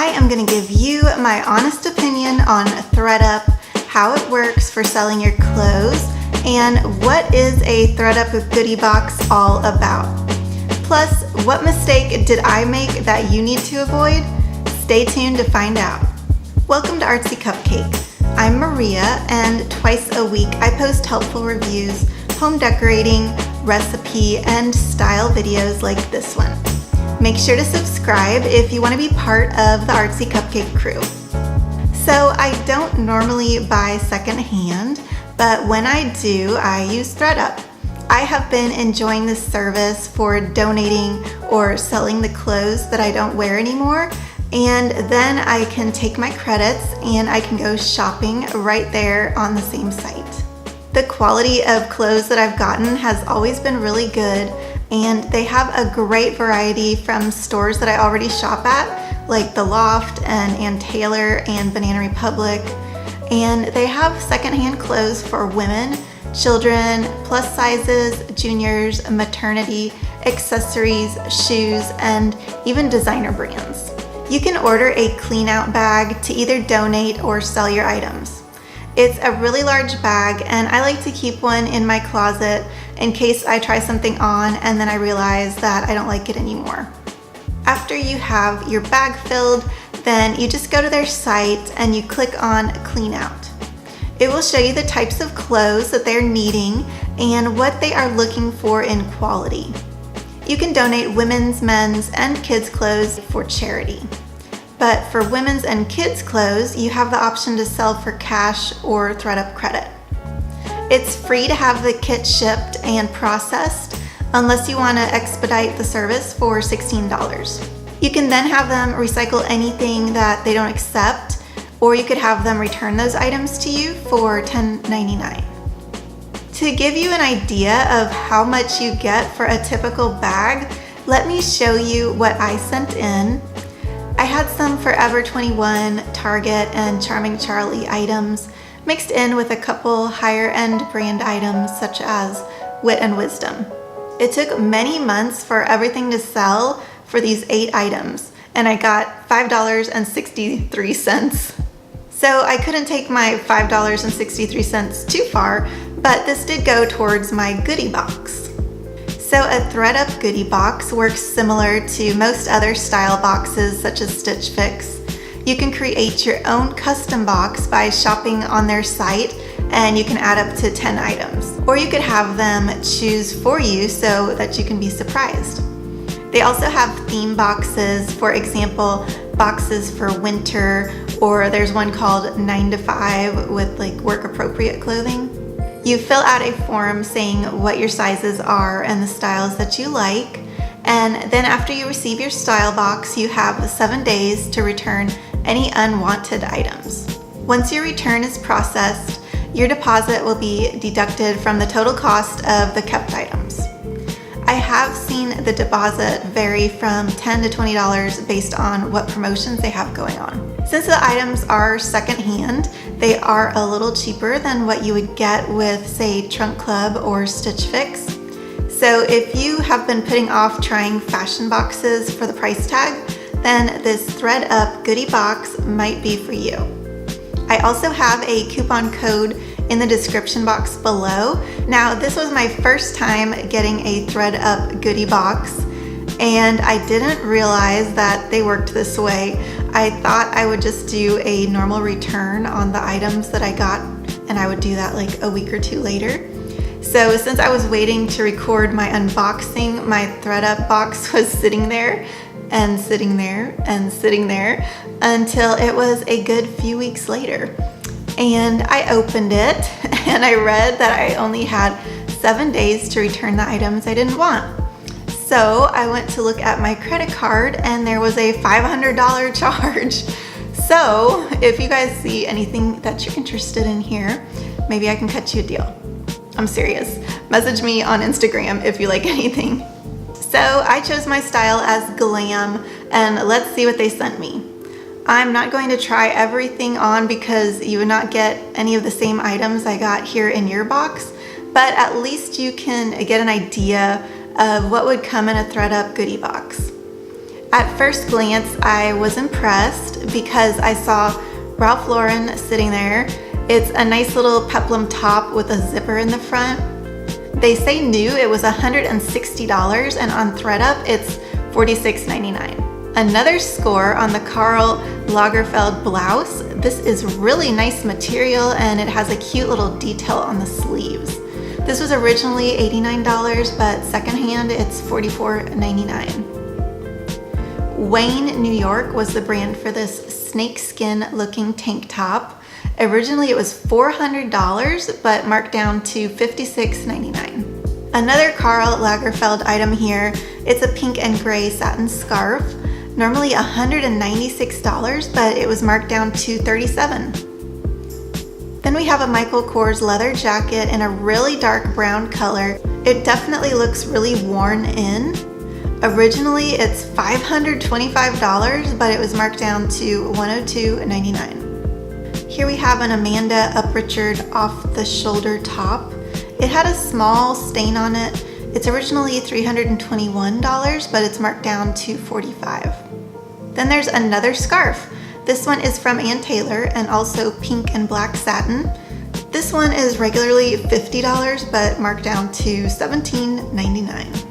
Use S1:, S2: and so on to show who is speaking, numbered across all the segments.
S1: I am going to give you my honest opinion on ThredUp, how it works for selling your clothes, and what is a ThredUp Goody box all about. Plus, what mistake did I make that you need to avoid? Stay tuned to find out. Welcome to Artsy Cupcake. I'm Maria, and twice a week I post helpful reviews, home decorating, recipe, and style videos like this one. Make sure to subscribe if you want to be part of the Artsy Cupcake Crew. So I don't normally buy secondhand, but when I do, I use ThredUp. I have been enjoying this service for donating or selling the clothes that I don't wear anymore, and then I can take my credits and I can go shopping right there on the same site. The quality of clothes that I've gotten has always been really good, and they have a great variety from stores that I already shop at, like The Loft and Ann Taylor and Banana Republic. And they have secondhand clothes for women, children, plus sizes, juniors, maternity, accessories, shoes, and even designer brands. You can order a clean out bag to either donate or sell your items. It's a really large bag, and I like to keep one in my closet in case I try something on and then I realize that I don't like it anymore. After you have your bag filled, then you just go to their site and you click on Clean Out. It will show you the types of clothes that they're needing and what they are looking for in quality. You can donate women's, men's, and kids' clothes for charity. But for women's and kids' clothes, you have the option to sell for cash or ThredUp credit. It's free to have the kit shipped and processed unless you want to expedite the service for $16. You can then have them recycle anything that they don't accept, or you could have them return those items to you for $10.99. To give you an idea of how much you get for a typical bag, let me show you what I sent in. I had some Forever 21, Target, and Charming Charlie items mixed in with a couple higher end brand items such as Wit and Wisdom. It took many months for everything to sell for these 8 items, and I got $5.63. So I couldn't take my $5.63 too far, but this did go towards my Goodie box. So a ThredUp Goody box works similar to most other style boxes such as STITCHFIX. You can create your own custom box by shopping on their site, and you can add up to 10 items. Or you could have them choose for you so that you can be surprised. They also have theme boxes, for example, boxes for winter, or there's one called 9 to 5 with like work appropriate clothing. You fill out a form saying what your sizes are and the styles that you like, and then after you receive your style box, you have 7 days to return any unwanted items. Once your return is processed, your deposit will be deducted from the total cost of the kept items. I have seen the deposit vary from $10 to $20 based on what promotions they have going on. Since the items are secondhand, they are a little cheaper than what you would get with, say, Trunk Club or STITCHFIX. So if you have been putting off trying fashion boxes for the price tag, then this ThredUp Goody box might be for you. I also have a coupon code in the description box below. Now, this was my first time getting a ThredUp Goody box, and I didn't realize that they worked this way. I thought I would just do a normal return on the items that I got, and I would do that like a week or 2 later. So since I was waiting to record my unboxing, my ThredUp box was sitting there and sitting there and sitting there until it was a good few weeks later. And I opened it and I read that I only had 7 days to return the items I didn't want. So I went to look at my credit card and there was a $500 charge. So if you guys see anything that you're interested in here, maybe I can cut you a deal. I'm serious. Message me on Instagram if you like anything. So I chose my style as glam, and let's see what they sent me. I'm not going to try everything on because you would not get any of the same items I got here in your box, but at least you can get an idea of what would come in a ThredUp Goody box. At first glance, I was impressed because I saw Ralph Lauren sitting there. It's a nice little peplum top with a zipper in the front. They say new, it was $160, and on ThredUp it's $46.99. Another score on the Karl Lagerfeld blouse. This is really nice material and it has a cute little detail on the sleeves. This was originally $89, but secondhand it's $44.99. Wayne, New York was the brand for this snakeskin looking tank top. Originally it was $400, but marked down to $56.99. Another Karl Lagerfeld item here. It's a pink and gray satin scarf. Normally $196, but it was marked down to $37. Then we have a Michael Kors leather jacket in a really dark brown color. It definitely looks really worn in. Originally it's $525, but it was marked down to $102.99. Here we have an Amanda Uprichard off-the-shoulder top. It had a small stain on it. It's originally $321, but it's marked down to $45. Then there's another scarf. This one is from Ann Taylor and also pink and black satin. This one is regularly $50, but marked down to $17.99.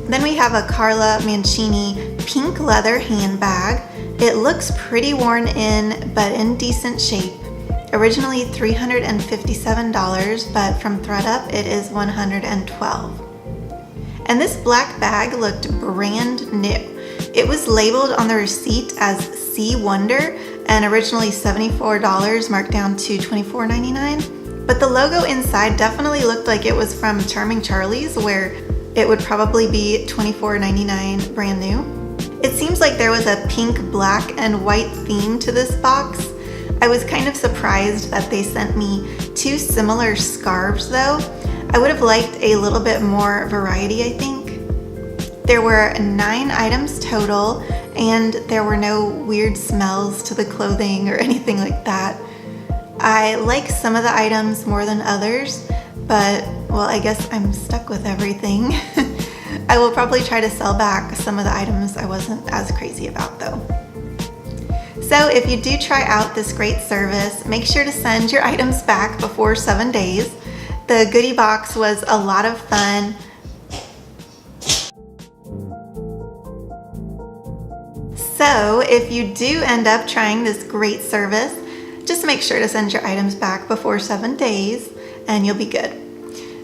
S1: Then we have a Carla Mancini pink leather handbag. It looks pretty worn in, but in decent shape. Originally $357, but from ThredUp it is $112. And this black bag looked brand new. It was labeled on the receipt as Sea Wonder and originally $74, marked down to $24.99. But the logo inside definitely looked like it was from Charming Charlie's, where it would probably be $24.99 brand new. It seems like there was a pink, black, and white theme to this box. I was kind of surprised that they sent me two similar scarves though. I would have liked a little bit more variety, I think. There were 9 items total, and there were no weird smells to the clothing or anything like that. I like some of the items more than others, but well, I guess I'm stuck with everything. I will probably try to sell back some of the items I wasn't as crazy about though. So if you do try out this great service, make sure to send your items back before 7 days. The goodie box was a lot of fun. So if you do end up trying this great service, just make sure to send your items back before 7 days and you'll be good.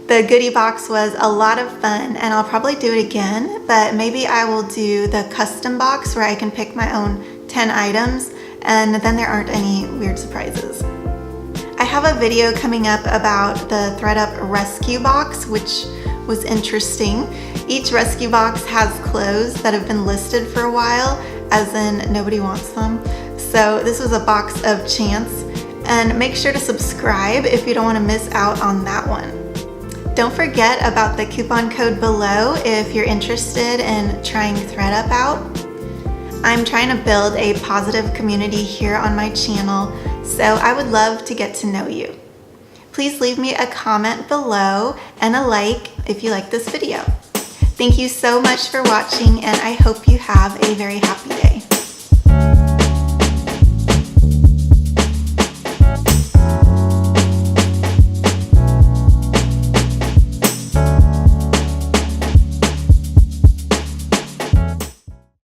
S1: The goodie box was a lot of fun and I'll probably do it again, but maybe I will do the custom box where I can pick my own 10 items and then there aren't any weird surprises. I have a video coming up about the ThredUp rescue box, which was interesting. Each rescue box has clothes that have been listed for a while, as in nobody wants them. So this was a box of chance, and make sure to subscribe if you don't want to miss out on that one. Don't forget about the coupon code below if you're interested in trying ThredUp out. I'm trying to build a positive community here on my channel, so I would love to get to know you. Please leave me a comment below and a like if you like this video. Thank you so much for watching, and I hope you have a very happy day.